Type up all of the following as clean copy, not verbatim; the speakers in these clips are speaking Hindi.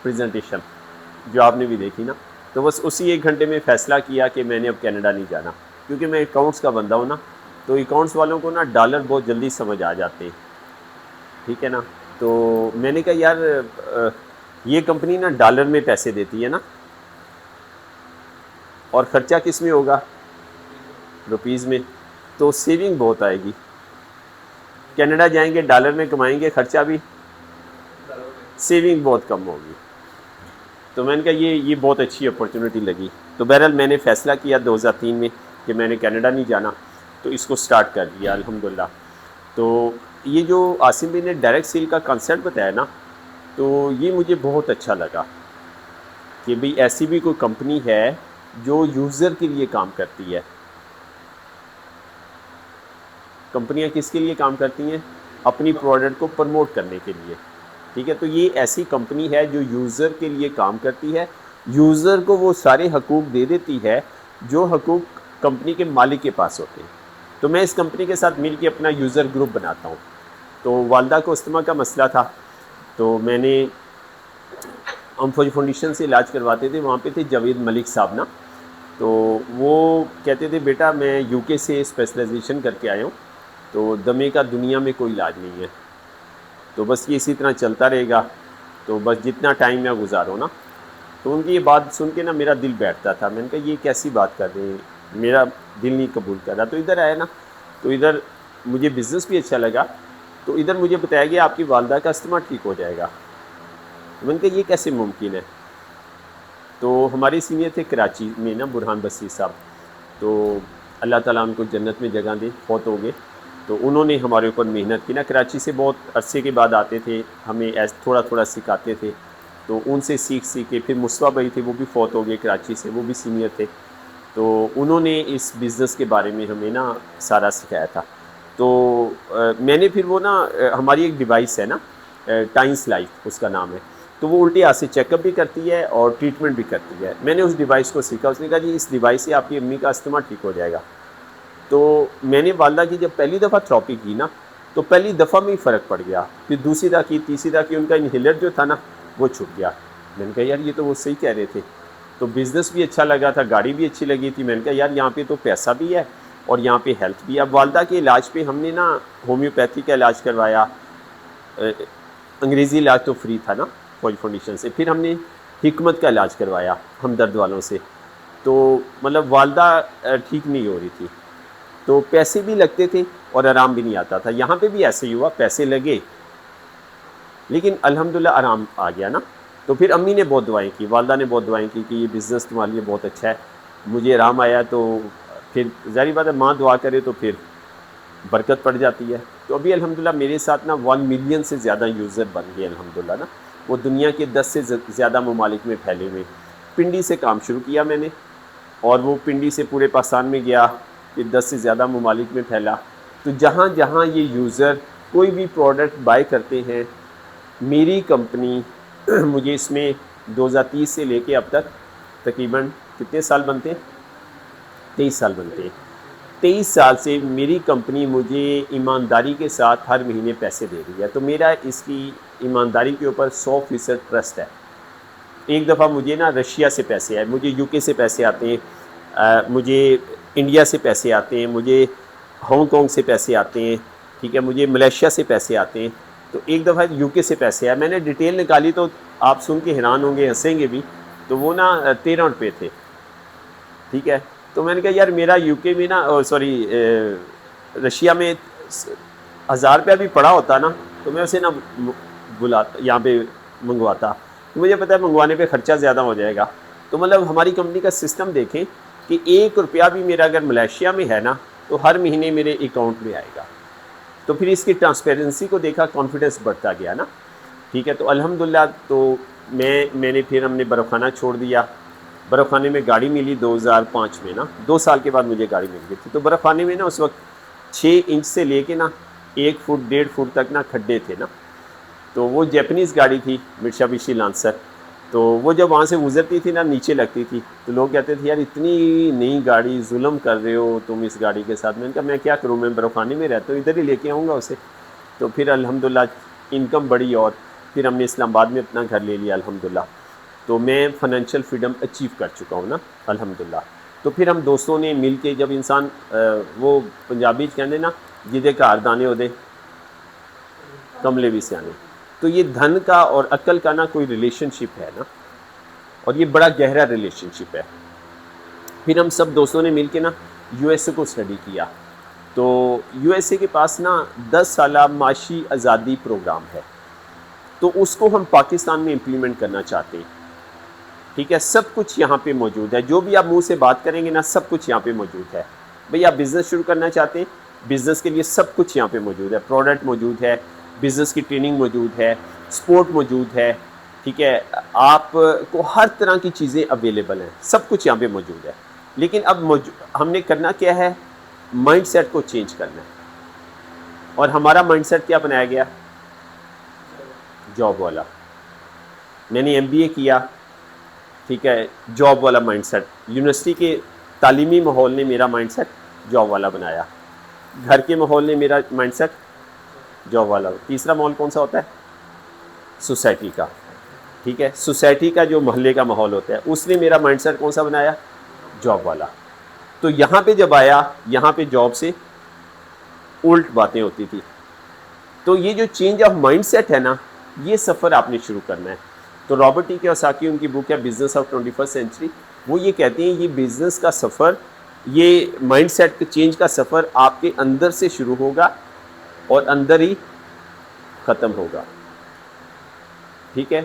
प्रेजेंटेशन जो आपने भी देखी ना, तो बस उसी 1 घंटे में फ़ैसला किया कि मैंने अब कनाडा नहीं जाना, क्योंकि मैं अकाउंट्स का बंदा हूँ ना, तो अकाउंट्स वालों को ना डॉलर बहुत जल्दी समझ आ जाते हैं, ठीक है ना। तो मैंने कहा यार ये कंपनी ना डॉलर में पैसे देती है ना, और ख़र्चा किस में होगा, रुपीज़ में, तो सेविंग बहुत आएगी। कनाडा जाएंगे डॉलर में कमाएंगे, ख़र्चा भी, सेविंग बहुत कम होगी। तो मैंने कहा ये बहुत अच्छी अपॉर्चुनिटी लगी। तो बहरहाल मैंने फ़ैसला किया 2003 में कि मैंने कनाडा नहीं जाना, तो इसको स्टार्ट कर दिया अल्हम्दुलिल्लाह। तो ये जो आसिम भाई ने डायरेक्ट सेल का कॉन्सेप्ट बताया ना, तो ये मुझे बहुत अच्छा लगा कि भाई ऐसी भी कोई कंपनी है जो यूज़र के लिए काम करती है। कंपनियां किसके लिए काम करती हैं, अपनी प्रोडक्ट को प्रमोट करने के लिए, ठीक है। तो ये ऐसी कंपनी है जो यूज़र के लिए काम करती है, यूज़र को वो सारे हकूक़ दे देती है जो हकूक़ कंपनी के मालिक के पास होते हैं। तो मैं इस कंपनी के साथ मिल के अपना यूज़र ग्रुप बनाता हूँ। तो वालदा को अस्थमा का मसला था, तो मैंने हम फाउंडेशन से इलाज करवाते थे, वहाँ पे थे जावेद मलिक साहब ना, तो वो कहते थे बेटा मैं यूके से स्पेशलाइजेशन करके आया हूँ, तो दमे का दुनिया में कोई इलाज नहीं है, तो बस ये इसी तरह चलता रहेगा, तो बस जितना टाइम मैं गुजारो ना। तो उनकी ये बात सुन के ना मेरा दिल बैठता था। मैंने कहा ये कैसी बात कर रहे हैं, मेरा दिल नहीं कबूल कर रहा। तो इधर आया ना, तो इधर मुझे बिज़नेस भी अच्छा लगा। तो इधर मुझे बताया गया आपकी वालदा का अस्थमा ठीक हो जाएगा। तो मैंने कहा ये कैसे मुमकिन है। तो हमारे सीनियर थे कराची में ना, बुरहान बसीर साहब, तो अल्लाह ताला उनको जन्नत में जगह दे, फौत हो गए। तो उन्होंने हमारे ऊपर मेहनत की ना, कराची से बहुत अरसे के बाद आते थे, हमें ऐसे थोड़ा थोड़ा सिखाते थे। तो उनसे सीख के फिर मुस्तफ़ा भाई थे, वो भी फौत हो गए कराची से, वो भी सीनियर थे। तो उन्होंने इस बिज़नेस के बारे में हमें ना सारा सिखाया था। तो मैंने फिर वो ना हमारी एक डिवाइस है ना, टाइम्स लाइफ उसका नाम है, तो वो उल्टे हाथ से चेकअप भी करती है और ट्रीटमेंट भी करती है। मैंने उस डिवाइस को सीखा, उसने कहा जी इस डिवाइस से आपकी अम्मी का अस्थमा ठीक हो जाएगा। तो मैंने वालदा की जब पहली दफ़ा थेरेपी की ना, तो पहली दफ़ा में ही फ़र्क पड़ गया। फिर दूसरी दफ़ा की, तीसरी दफ़ा की, उनका इन्हेलर जो था ना वो छूट गया। मैंने कहा यार ये तो वो सही कह रहे थे। तो बिज़नेस भी अच्छा लगा था, गाड़ी भी अच्छी लगी थी। मैंने कहा यार यहाँ पे तो पैसा भी है और यहाँ पे हेल्थ भी है। अब वालदा के इलाज पे हमने ना होम्योपैथी का इलाज करवाया, अंग्रेज़ी इलाज तो फ्री था ना फौज फाउंडेशन से। फिर हमने हिकमत का इलाज करवाया हमदर्द वालों से। तो मतलब वालदा ठीक नहीं हो रही थी, तो पैसे भी लगते थे और आराम भी नहीं आता था। यहाँ पे भी ऐसे ही हुआ, पैसे लगे लेकिन अल्हम्दुलिल्लाह आराम आ गया ना। तो फिर अम्मी ने बहुत दुआएं की, वालदा ने बहुत दुआएं की कि ये बिज़नेस तुम्हारे लिए बहुत अच्छा है। मुझे आराम आया, तो फिर ज़ाहिर बात है माँ दुआ करे तो फिर बरकत पड़ जाती है। तो अभी अल्हम्दुलिल्लाह मेरे साथ ना 1 मिलियन से ज़्यादा यूज़र बन गए अल्हम्दुलिल्लाह ना। वो दुनिया के 10 से ज़्यादा ममालिक में फैले हुए। पिंडी से काम शुरू किया मैंने, और वो पिंडी से पूरे पाकिस्तान में गया, फिर 10 से ज़्यादा ममालिक में फैला। तो जहाँ जहाँ ये यूज़र कोई भी प्रोडक्ट बाय करते हैं, मेरी कंपनी मुझे इसमें 2030 से लेके अब तक तकरीबन कितने साल बनते हैं, 23 साल बनते हैं। 23 साल से मेरी कंपनी मुझे ईमानदारी के साथ हर महीने पैसे दे रही है। तो मेरा इसकी ईमानदारी के ऊपर 100% ट्रस्ट है। एक दफ़ा मुझे ना रशिया से पैसे आए, मुझे यूके से पैसे आते हैं, मुझे इंडिया से पैसे आते हैं, मुझे हांगकांग से पैसे आते हैं, ठीक है, मुझे मलेशिया से पैसे आते हैं। तो एक दफ़ा यूके से पैसे आए, मैंने डिटेल निकाली तो आप सुन के हैरान होंगे, हंसेंगे भी। तो वो ना 13 रुपये थे, ठीक है। तो मैंने कहा यार मेरा यूके में ना सॉरी रशिया में 1000 रुपया भी पड़ा होता ना, तो मैं उसे ना बुला यहाँ पे मंगवाता। तो मुझे पता है मंगवाने पे ख़र्चा ज़्यादा हो जाएगा। तो मतलब हमारी कंपनी का सिस्टम देखें कि 1 रुपया भी मेरा अगर मलेशिया में है ना, तो हर महीने मेरे अकाउंट में आएगा। तो फिर इसकी ट्रांसपेरेंसी को देखा, कॉन्फिडेंस बढ़ता गया ना, ठीक है। तो अल्हम्दुलिल्लाह तो मैंने फिर हमने बर्फ़खाना छोड़ दिया। बर्फ़खाने में गाड़ी मिली 2005 में ना, 2 साल के बाद मुझे गाड़ी मिल गई थी। तो बर्फ़खाने में ना उस वक्त 6 इंच से लेके ना 1 फुट 1.5 फुट तक ना खड्डे थे ना। तो वो जैपनीज़ गाड़ी थी, मित्सुबिशी लांसर। तो वो जब वहाँ से गुजरती थी ना, नीचे लगती थी, तो लोग कहते थे यार इतनी नई गाड़ी, जुल्म कर रहे हो तुम इस गाड़ी के साथ। मैंने कहा मैं क्या करूँ, मैं बर्फ़खाने में रहता हूँ, इधर ही लेके आऊँगा उसे। तो फिर अल्हम्दुलिल्लाह इनकम बढ़ी और फिर हमने इस्लामाबाद में अपना घर ले लिया अल्हम्दुलिल्लाह। तो मैं फाइनेंशियल फ्रीडम अचीव कर चुका हूँ ना अल्हम्दुलिल्लाह। तो फिर हम दोस्तों ने मिल के जब इंसान वो पंजाबी कहते ना जिदे घर दाने होदे कमले भी सियाने, तो ये धन का और अक्ल का ना कोई रिलेशनशिप है ना, और ये बड़ा गहरा रिलेशनशिप है। फिर हम सब दोस्तों ने मिल के ना यूएसए को स्टडी किया। तो यूएसए के पास ना 10 साला माशी आज़ादी प्रोग्राम है, तो उसको हम पाकिस्तान में इम्प्लीमेंट करना चाहते हैं। ठीक है, सब कुछ यहाँ पे मौजूद है, जो भी आप मुंह से बात करेंगे ना सब कुछ यहाँ पे मौजूद है। भाई आप बिज़नेस शुरू करना चाहते हैं, बिज़नेस के लिए सब कुछ यहाँ पे मौजूद है, प्रोडक्ट मौजूद है, बिज़नेस की ट्रेनिंग मौजूद है, स्पोर्ट मौजूद है। ठीक है, आपको हर तरह की चीज़ें अवेलेबल हैं, सब कुछ यहाँ पे मौजूद है। लेकिन अब हमने करना क्या है, माइंडसेट को चेंज करना है। और हमारा माइंडसेट क्या बनाया गया, जॉब वाला। मैंने एमबीए किया, ठीक है, जॉब वाला माइंडसेट। यूनिवर्सिटी के तालीमी माहौल ने मेरा माइंडसेट जॉब वाला बनाया, घर के माहौल ने मेरा माइंडसेट जॉब वाला। तीसरा माहौल कौन सा होता है, सोसाइटी का। ठीक है, सोसाइटी का जो मोहल्ले का माहौल होता है उसने मेरा माइंडसेट कौन सा बनाया, जॉब वाला। तो यहाँ पे जब आया, यहाँ पे जॉब से उल्ट बातें होती थी। तो ये जो चेंज ऑफ माइंडसेट है ना, ये सफ़र आपने शुरू करना है। तो रॉबर्ट टी कियोसाकी, उनकी बुक है बिजनेस ऑफ 21st सेंचुरी, वो ये कहते हैं ये बिजनेस का सफ़र, ये माइंडसेट के चेंज का सफ़र आपके अंदर से शुरू होगा और अंदर ही ख़त्म होगा। ठीक है,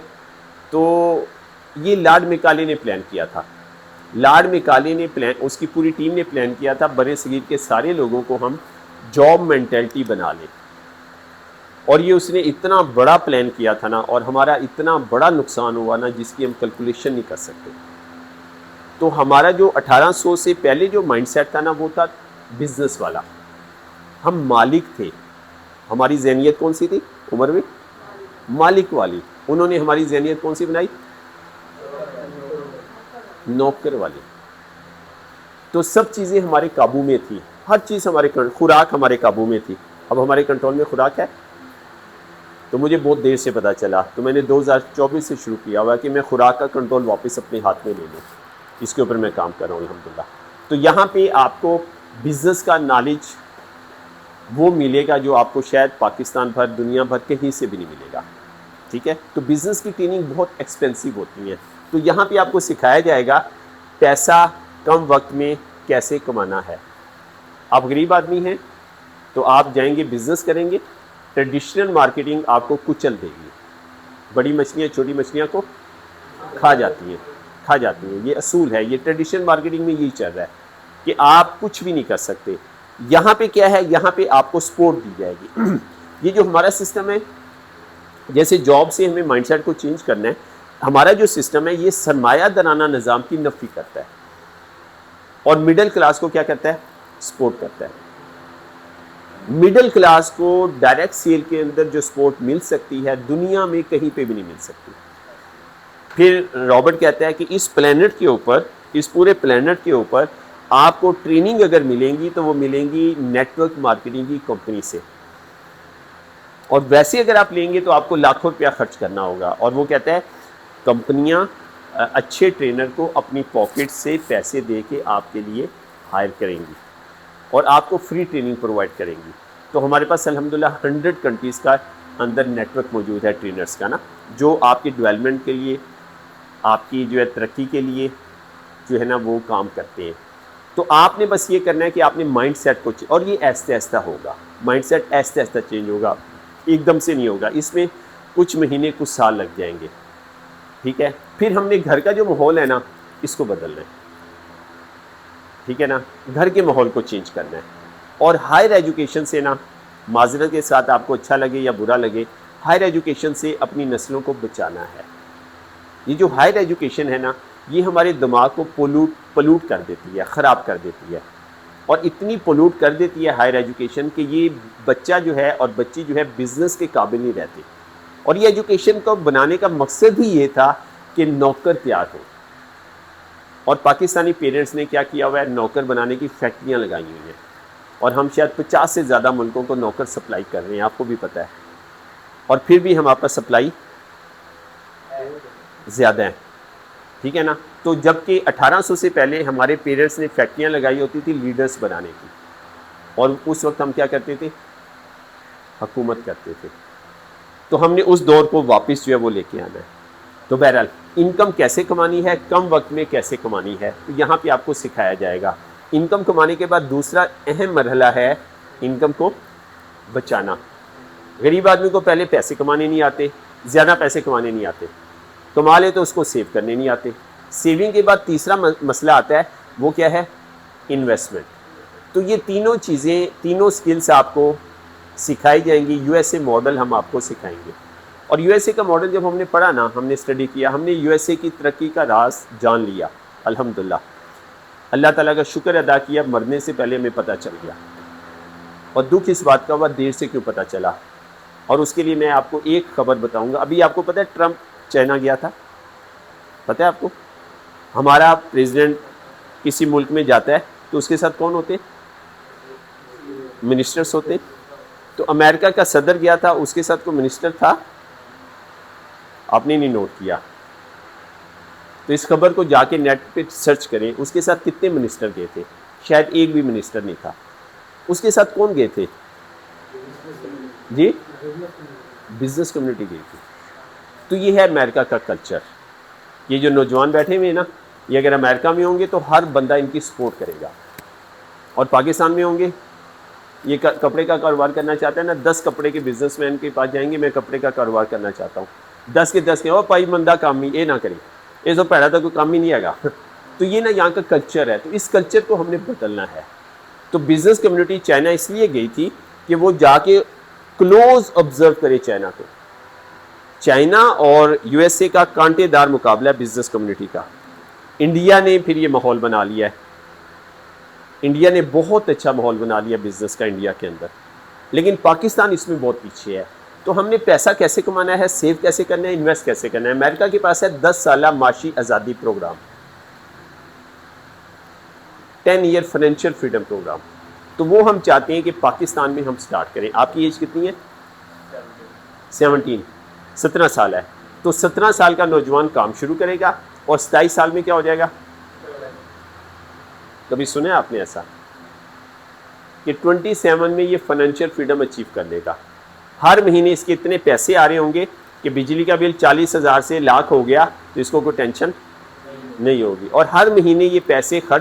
तो ये लॉर्ड मैकाले ने प्लान किया था। लॉर्ड मैकाले ने प्लान, उसकी पूरी टीम ने प्लान किया था बड़े सगीर के सारे लोगों को हम जॉब मेंटेलिटी बना लें। और ये उसने इतना बड़ा प्लान किया था ना, और हमारा इतना बड़ा नुकसान हुआ ना जिसकी हम कैलकुलेशन नहीं कर सकते। तो हमारा जो 1800 से पहले जो माइंडसेट था ना, वो था बिजनेस वाला। हम मालिक थे, हमारी ज़हनियत कौन सी थी उमर में, मालिक वाली। उन्होंने हमारी ज़हनियत कौन सी बनाई, नौकर वाली। तो सब चीज़ें हमारे काबू में थी, हर चीज़ हमारे, खुराक हमारे काबू में थी। अब हमारे कंट्रोल में खुराक है। तो मुझे बहुत देर से पता चला, तो मैंने 2024 से शुरू किया हुआ कि मैं खुराक का कंट्रोल वापस अपने हाथ में ले लूँ। इसके ऊपर मैं काम कर रहा हूँ अल्हम्दुलिल्लाह। तो यहाँ पे आपको बिज़नेस का नॉलेज वो मिलेगा जो आपको शायद पाकिस्तान भर, दुनिया भर कहीं से भी नहीं मिलेगा। ठीक है, तो बिज़नेस की ट्रेनिंग बहुत एक्सपेंसिव होती है। तो यहाँ पे आपको सिखाया जाएगा पैसा कम वक्त में कैसे कमाना है। आप गरीब आदमी हैं तो आप जाएंगे बिज़नेस करेंगे, ट्रेडिशनल मार्केटिंग आपको कुचल देगी। बड़ी मछलियाँ छोटी मछलियाँ को खा जाती हैं, ये असूल है। ये ट्रेडिशनल मार्केटिंग में यही चल रहा है कि आप कुछ भी नहीं कर सकते। यहाँ पे क्या है, यहाँ पे आपको सपोर्ट दी जाएगी। ये जो हमारा सिस्टम है, जैसे जॉब से हमें माइंडसेट को चेंज करना है, हमारा जो सिस्टम है ये सरमायादाराना निज़ाम की नफ़ी करता है और मिडिल क्लास को क्या करता है, सपोर्ट करता है। मिडिल क्लास को डायरेक्ट सेल के अंदर जो सपोर्ट मिल सकती है दुनिया में कहीं पे भी नहीं मिल सकती। फिर रॉबर्ट कहता है कि इस प्लेनेट के ऊपर, इस पूरे प्लेनेट के ऊपर आपको ट्रेनिंग अगर मिलेंगी तो वो मिलेंगी नेटवर्क मार्केटिंग की कंपनी से, और वैसे अगर आप लेंगे तो आपको लाखों रुपया खर्च करना होगा। और वो कहता है कंपनियां अच्छे ट्रेनर को अपनी पॉकेट से पैसे दे के आपके लिए हायर करेंगी और आपको फ्री ट्रेनिंग प्रोवाइड करेंगी। तो हमारे पास अल्हम्दुलिल्लाह 100 कंट्रीज़ का अंदर नेटवर्क मौजूद है ट्रेनर्स का ना, जो आपकी डेवलपमेंट के लिए, आपकी जो है तरक्की के लिए जो है ना वो काम करते हैं। तो आपने बस ये करना है कि आपने माइंड सेट को, और ये ऐसे ऐसा होगा, माइंड सेट ऐसे ऐसा चेंज होगा, एकदम से नहीं होगा, इसमें कुछ महीने कुछ साल लग जाएंगे। ठीक है, फिर हमने घर का जो माहौल है ना इसको बदलना है। ठीक है ना, घर के माहौल को चेंज करना है। और हायर एजुकेशन से ना, माजरत के साथ आपको अच्छा लगे या बुरा लगे, हायर एजुकेशन से अपनी नस्लों को बचाना है। ये जो हायर एजुकेशन है ना, ये हमारे दिमाग को पोल्यूट कर देती है, ख़राब कर देती है, और इतनी पोल्यूट कर देती है हायर एजुकेशन कि ये बच्चा जो है और बच्ची जो है बिज़नेस के काबिल नहीं रहती। और ये एजुकेशन को बनाने का मकसद ही ये था कि नौकर तैयार हो। और पाकिस्तानी पेरेंट्स ने क्या किया हुआ है, नौकर बनाने की फैक्ट्रियाँ लगाई हुई हैं, और हम शायद 50 से ज़्यादा मुल्कों को नौकर सप्लाई कर रहे हैं, आपको भी पता है। और फिर भी हम आपका सप्लाई ज़्यादा हैं, ठीक है ना। तो जबकि 1800 से पहले हमारे पेरेंट्स ने फैक्ट्रियाँ लगाई होती थी लीडर्स बनाने की, और उस वक्त हम क्या करते थे, हुकूमत करते थे। तो हमने उस दौर को वापस जो है वो लेके आना है। तो बहरहाल इनकम कैसे कमानी है, कम वक्त में कैसे कमानी है, तो यहाँ पे आपको सिखाया जाएगा। इनकम कमाने के बाद दूसरा अहम मरहला है इनकम को बचाना। गरीब आदमी को पहले पैसे कमाने नहीं आते, ज़्यादा पैसे कमाने नहीं आते, कमा ले तो उसको सेव करने नहीं आते। सेविंग के बाद तीसरा मसला आता है, वो क्या है, इन्वेस्टमेंट। तो ये तीनों चीज़ें, तीनों स्किल्स आपको सिखाई जाएंगी। यूएसए मॉडल हम आपको सिखाएंगे। और यूएसए का मॉडल जब हमने पढ़ा ना, हमने स्टडी किया, हमने यूएसए की तरक्की का राज जान लिया। अल्हम्दुलिल्लाह, अल्लाह ताला का शुक्र अदा किया, मरने से पहले हमें पता चल गया। और दुख इस बात का हुआ देर से क्यों पता चला, और उसके लिए मैं आपको एक खबर बताऊंगा। अभी आपको पता है ट्रंप चाइना गया था, पता है आपको। हमारा प्रेसिडेंट किसी मुल्क में जाता है तो उसके साथ कौन होते, मिनिस्टर्स होते। तो अमेरिका का सदर गया था, उसके साथ कोई मिनिस्टर था, आपने नहीं नोट किया। तो इस खबर को जाके नेट पे सर्च करें, उसके साथ कितने मिनिस्टर गए थे, शायद एक भी मिनिस्टर नहीं था। उसके साथ कौन गए थे जी, बिजनेस कम्युनिटी गई थी। तो ये है अमेरिका का कल्चर। ये जो नौजवान बैठे हुए हैं ना, ये अगर अमेरिका में होंगे तो हर बंदा इनकी सपोर्ट करेगा, और पाकिस्तान में होंगे, ये कपड़े का कारोबार करना चाहते हैं ना, 10 कपड़े के बिजनेसमैन के पास जाएंगे, मैं कपड़े का कारोबार करना चाहता हूँ, 10 के 10 के ओ भाई मंदा काम ही ये ना करें, ये तो पहला तो कोई काम ही नहीं आएगा। तो ये ना यहाँ का कल्चर है, तो इस कल्चर को हमने बदलना है। तो बिजनेस कम्युनिटी चाइना इसलिए गई थी कि वो जाके क्लोज ऑब्जर्व करे चाइना को। चाइना और यूएसए का कांटेदार मुकाबला है बिजनेस कम्युनिटी का। इंडिया ने फिर ये माहौल बना लिया है, इंडिया ने बहुत अच्छा माहौल बना लिया बिजनेस का इंडिया के अंदर, लेकिन पाकिस्तान इसमें बहुत पीछे है। तो हमने पैसा कैसे कमाना है, सेव कैसे करना है, इन्वेस्ट कैसे करना है। अमेरिका के पास है 10 साल माशी आज़ादी programme, 10 year financial freedom programme. तो वो हम चाहते हैं कि पाकिस्तान में हम स्टार्ट करें। आपकी एज कितनी है, 17 साल है। तो 17 साल का नौजवान काम शुरू करेगा और 27 साल में क्या हो जाएगा। कभी सुने आपने ऐसा कि 27 में ये फाइनेंशियल फ्रीडम अचीव कर लेगा। हर महीने इसके इतने पैसे आ रहे होंगे कि बिजली का बिल 40,000 से लाख हो गया तो इसको कोई टेंशन नहीं होगी, और हर महीने ये पैसे खर्च